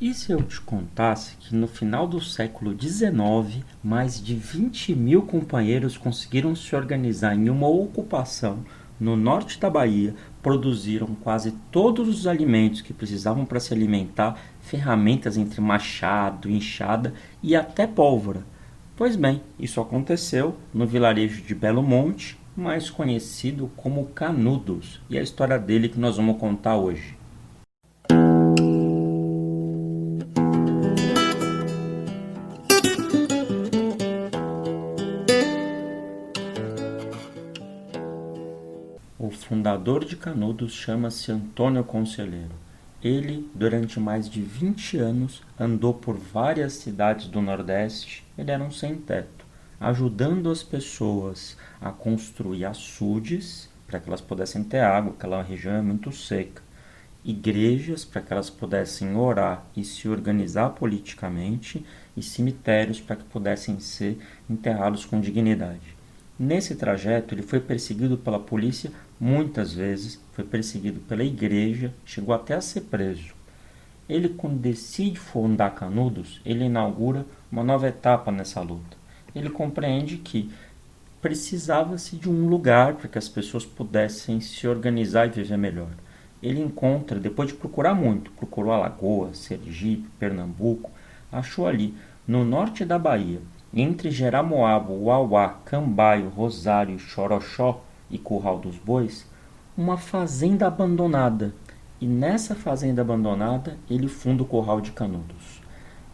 E se eu te contasse que no final do século XIX, mais de 20 mil companheiros conseguiram se organizar em uma ocupação no norte da Bahia, produziram quase todos os alimentos que precisavam para se alimentar, ferramentas entre machado, enxada e até pólvora? Pois bem, isso aconteceu no vilarejo de Belo Monte, mais conhecido como Canudos, e é a história dele que nós vamos contar hoje. O fundador de Canudos chama-se Antônio Conselheiro. Ele, durante mais de 20 anos, andou por várias cidades do Nordeste. Ele era um sem-teto, ajudando as pessoas a construir açudes para que elas pudessem ter água, aquela região é muito seca, igrejas para que elas pudessem orar e se organizar politicamente, e cemitérios para que pudessem ser enterrados com dignidade. Nesse trajeto, ele foi perseguido pela polícia muitas vezes, foi perseguido pela igreja, chegou até a ser preso. Ele, quando decide fundar Canudos, ele inaugura uma nova etapa nessa luta. Ele compreende que precisava-se de um lugar para que as pessoas pudessem se organizar e viver melhor. Ele encontra, depois de procurar muito, procurou Alagoas, Sergipe, Pernambuco, achou ali, no norte da Bahia, entre Jeramoabo, Uauá, Cambaio, Rosário, Choroxó e Curral dos Bois, uma fazenda abandonada. E nessa fazenda abandonada, ele funda o Curral de Canudos.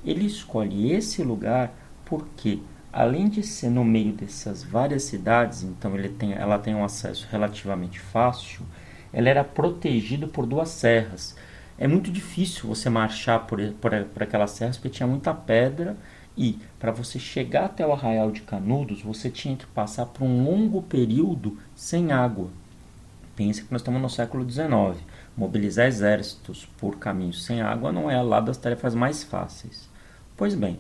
Ele escolhe esse lugar porque, além de ser no meio dessas várias cidades, então ela tem um acesso relativamente fácil, ela era protegida por duas serras. É muito difícil você marchar por aquelas serras porque tinha muita pedra, e para você chegar até o Arraial de Canudos, você tinha que passar por um longo período sem água. Pensa que nós estamos no século XIX. Mobilizar exércitos por caminhos sem água não é lá das tarefas mais fáceis. Pois bem,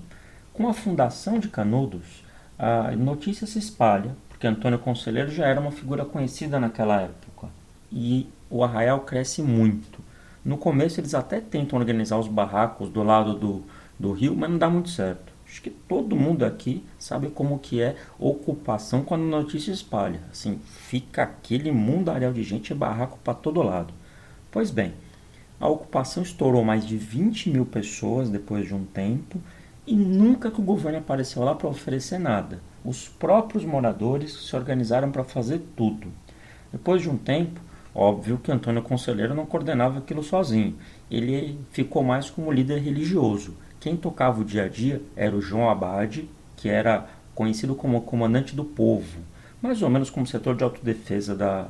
com a fundação de Canudos, a notícia se espalha, porque Antônio Conselheiro já era uma figura conhecida naquela época. E o arraial cresce muito. No começo eles até tentam organizar os barracos do lado do rio, mas não dá muito certo. Acho que todo mundo aqui sabe como que é ocupação quando a notícia espalha. Assim, fica aquele mundaréu de gente e barraco para todo lado. Pois bem, a ocupação estourou mais de 20 mil pessoas depois de um tempo e nunca que o governo apareceu lá para oferecer nada. Os próprios moradores se organizaram para fazer tudo. Depois de um tempo, óbvio que Antônio Conselheiro não coordenava aquilo sozinho. Ele ficou mais como líder religioso. Quem tocava o dia a dia era o João Abade, que era conhecido como comandante do povo, mais ou menos como setor de autodefesa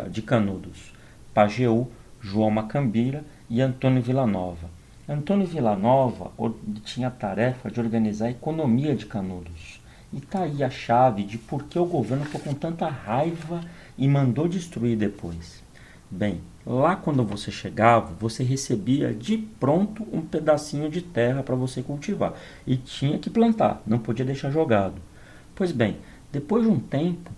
de Canudos. Pajeú, João Macambira e Antônio Villanova. Antônio Villanova tinha a tarefa de organizar a economia de Canudos. E está aí a chave de por que o governo ficou com tanta raiva e mandou destruir depois. Bem, lá quando você chegava, você recebia de pronto um pedacinho de terra para você cultivar. E tinha que plantar, não podia deixar jogado. Pois bem, depois de um tempo,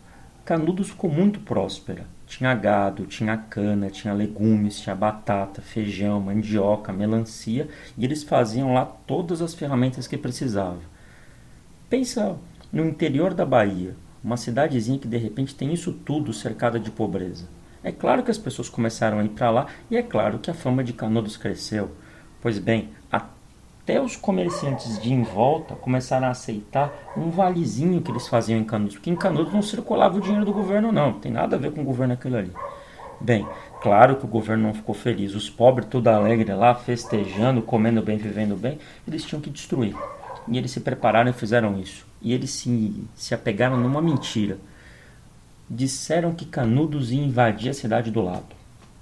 Canudos ficou muito próspera. Tinha gado, tinha cana, tinha legumes, tinha batata, feijão, mandioca, melancia, e eles faziam lá todas as ferramentas que precisavam. Pensa no interior da Bahia, uma cidadezinha que de repente tem isso tudo cercada de pobreza. É claro que as pessoas começaram a ir para lá e é claro que a fama de Canudos cresceu. Pois bem, até os comerciantes de em volta começaram a aceitar um valezinho que eles faziam em Canudos, porque em Canudos não circulava o dinheiro do governo não tem nada a ver com o governo aquilo ali. Bem, claro que o governo não ficou feliz, os pobres tudo alegre lá, festejando, comendo bem, vivendo bem, eles tinham que destruir. E eles se prepararam e fizeram isso. E eles se apegaram numa mentira. Disseram que Canudos ia invadir a cidade do lado.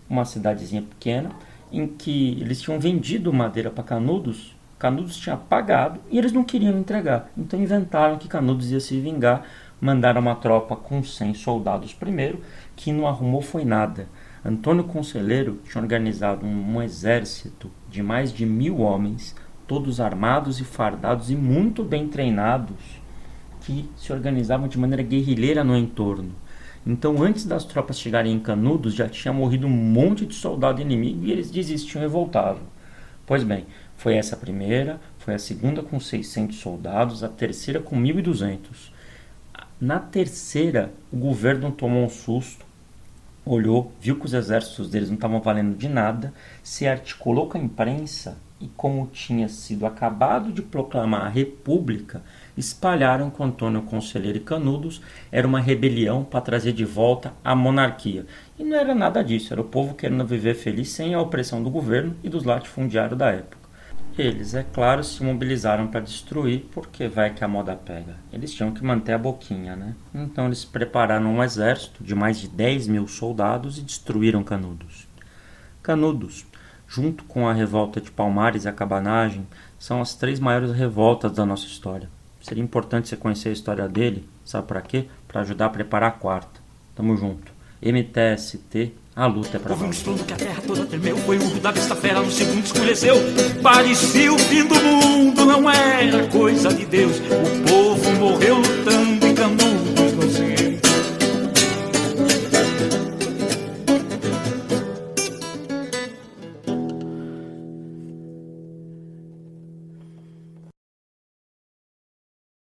Uma cidadezinha pequena, em que eles tinham vendido madeira para Canudos, Canudos tinha pagado e eles não queriam entregar. Então inventaram que Canudos ia se vingar, mandaram uma tropa com 100 soldados primeiro, que não arrumou foi nada. Antônio Conselheiro tinha organizado um exército de mais de 1.000 homens, todos armados e fardados e muito bem treinados, que se organizavam de maneira guerrilheira no entorno. Então, antes das tropas chegarem em Canudos, já tinha morrido um monte de soldado inimigo e eles desistiam e voltavam. Pois bem, Foi essa a primeira, foi a segunda com 600 soldados, a terceira com 1.200. Na terceira, o governo tomou um susto, olhou, viu que os exércitos deles não estavam valendo de nada, se articulou com a imprensa e, como tinha sido acabado de proclamar a República, espalharam que Antônio Conselheiro e Canudos era uma rebelião para trazer de volta a monarquia. E não era nada disso, era o povo querendo viver feliz sem a opressão do governo e dos latifundiários da época. Eles, é claro, se mobilizaram para destruir, porque vai que a moda pega. Eles tinham que manter a boquinha, né? Então eles prepararam um exército de mais de 10.000 soldados e destruíram Canudos. Canudos, junto com a revolta de Palmares e a Cabanagem, são as 3 maiores revoltas da nossa história. Seria importante você conhecer a história dele, sabe para quê? Para ajudar a preparar a quarta. Tamo junto. MTST, a luta é pra houve um estrondo que a terra toda tremeu, foi o urro da besta fera, no segundo escureceu. Parecia o fim do mundo, não era coisa de Deus. O